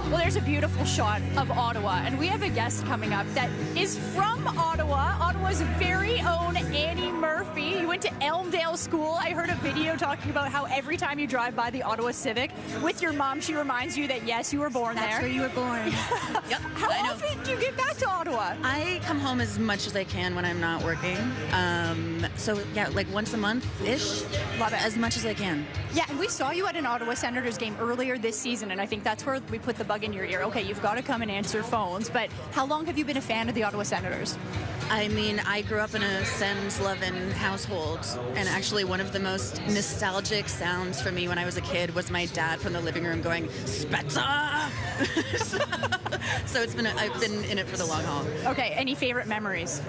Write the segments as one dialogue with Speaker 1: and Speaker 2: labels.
Speaker 1: Well, there's a beautiful shot of Ottawa, and we have a guest coming up that is from Ottawa, Ottawa's very own Annie Murphy. You went to Elmdale School. I heard a video talking about how every time you drive by the Ottawa Civic with your mom, she reminds you that, yes, you were born there.
Speaker 2: That's where you were born.
Speaker 1: Yep. How often do you get back to Ottawa?
Speaker 2: I come home as much as I can when I'm not working. So, yeah, like once a month-ish.
Speaker 1: Love it.
Speaker 2: As much as I can.
Speaker 1: Yeah, and we saw you at an Ottawa Senators game earlier this season, and I think that's where we put the bug in your ear. Okay, you've got to come and answer phones, but how long have you been a fan of the Ottawa Senators?
Speaker 2: I mean, I grew up in a Sens-loving household, and actually one of the most nostalgic sounds for me when I was a kid was my dad from the living room going, Spezza! So I've been in it for the long haul.
Speaker 1: Okay, any favorite memories?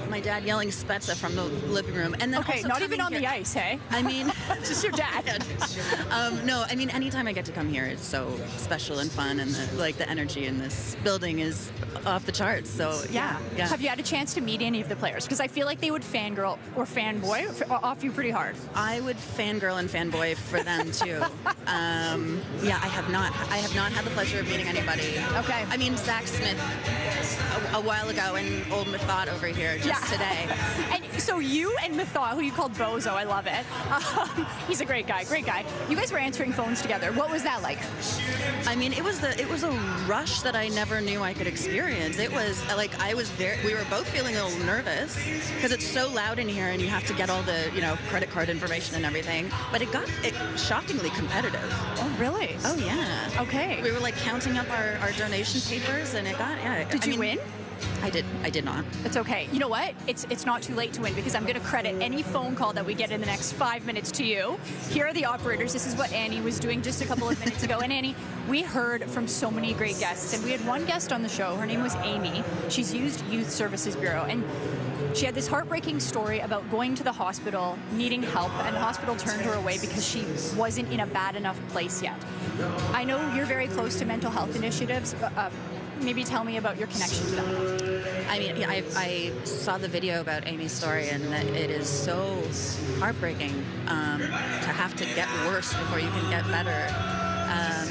Speaker 2: My dad yelling Spezza from the living room, and then
Speaker 1: okay,
Speaker 2: also
Speaker 1: not even on
Speaker 2: here.
Speaker 1: the ice, hey?
Speaker 2: I mean,
Speaker 1: just your dad.
Speaker 2: No, I mean, anytime I get to come here, it's so special and fun, and the energy in this building is off the charts. So yeah.
Speaker 1: Have you had a chance to meet any of the players? Because I feel like they would fangirl or fanboy off you pretty hard.
Speaker 2: I would fangirl and fanboy for them too. Yeah, I have not had the pleasure of meeting anybody.
Speaker 1: Okay.
Speaker 2: I mean, Zach Smith a while ago, and old Method over here just today.
Speaker 1: And so you and Method, who you called Bozo, I love it. He's a great guy. You guys were answering phones together. What was that like?
Speaker 2: I mean, it was a rush that I never knew I could experience. It was like we were both feeling a little nervous because it's so loud in here, and you have to get all the credit card information and everything. But it got shockingly competitive.
Speaker 1: Oh, really?
Speaker 2: Oh, yeah.
Speaker 1: Okay.
Speaker 2: We were like counting up our donation papers, and it got
Speaker 1: Did you win?
Speaker 2: I did not.
Speaker 1: It's okay. You know what? It's not too late to win, because I'm going to credit any phone call that we get in the next 5 minutes to you. Here are the operators. This is what Annie was doing just a couple of minutes ago. And Annie, we heard from so many great guests, and we had one guest on the show. Her name was Amy. She's used Youth Services Bureau, and she had this heartbreaking story about going to the hospital, needing help, and the hospital turned her away because she wasn't in a bad enough place yet. I know you're very close to mental health initiatives. Maybe tell me about your connection to them.
Speaker 2: I mean, I saw the video about Amy's story, and that it is so heartbreaking to have to get worse before you can get better.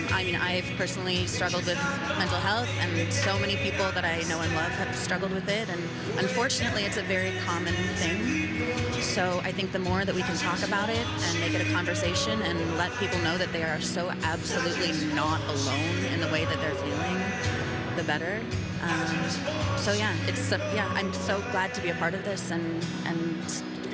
Speaker 2: I mean, I've personally struggled with mental health, and so many people that I know and love have struggled with it, and unfortunately it's a very common thing. So I think the more that we can talk about it and make it a conversation and let people know that they are so absolutely not alone in the way that they're feeling, the better. So yeah, I'm so glad to be a part of this and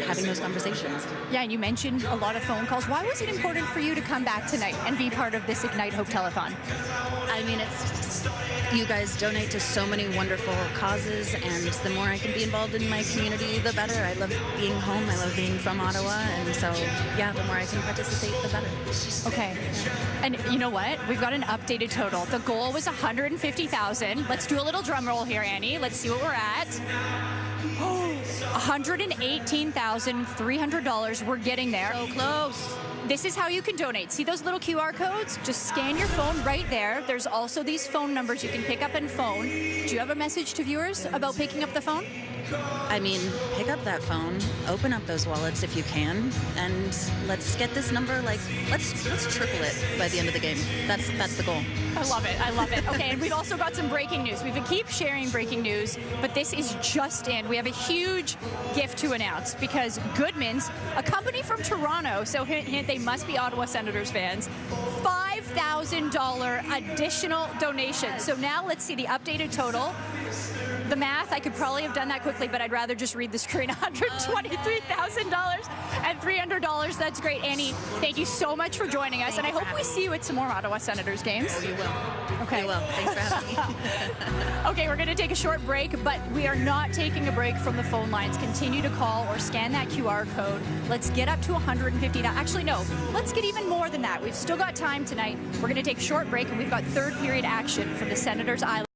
Speaker 2: having those conversations.
Speaker 1: Yeah, and you mentioned a lot of phone calls. Why was it important for you to come back tonight and be part of this Ignite Hope Telethon?
Speaker 2: I mean, you guys donate to so many wonderful causes, and the more I can be involved in my community, the better. I love being home. I love being from Ottawa, and so, yeah, the more I can participate, the better.
Speaker 1: Okay. And you know what? We've got an updated total. The goal was $150,000. Let's do a little drum roll here, Annie. Let's see what we're at. $118,300. We're getting there.
Speaker 2: So close.
Speaker 1: This is how you can donate. See those little QR codes? Just scan your phone right there. There's also these phone numbers you can pick up and phone. Do you have a message to viewers about picking up the phone?
Speaker 2: I mean, pick up that phone, open up those wallets if you can, and let's get this number, let's triple it by the end of the game. That's the goal.
Speaker 1: I love it. Okay, and we've also got some breaking news. We keep sharing breaking news, but this is just in. We have a huge gift to announce, because Goodman's, a company from Toronto, so hint, hint, they must be Ottawa Senators fans, $5,000 additional donation. So now let's see the updated total. The math, I could probably have done that quickly, but I'd rather just read the screen. $123,000 and $300. That's great. Annie, thank you so much for joining us, and I hope we see you at some more Ottawa Senators games.
Speaker 2: Oh, you will.
Speaker 1: Okay.
Speaker 2: You will. Thanks for having me.
Speaker 1: Okay, we're going to take a short break, but we are not taking a break from the phone lines. Continue to call or scan that QR code. Let's get up to 150. Now, actually, no. Let's get even more than that. We've still got time tonight. We're going to take a short break, and we've got third period action from the Senators Island.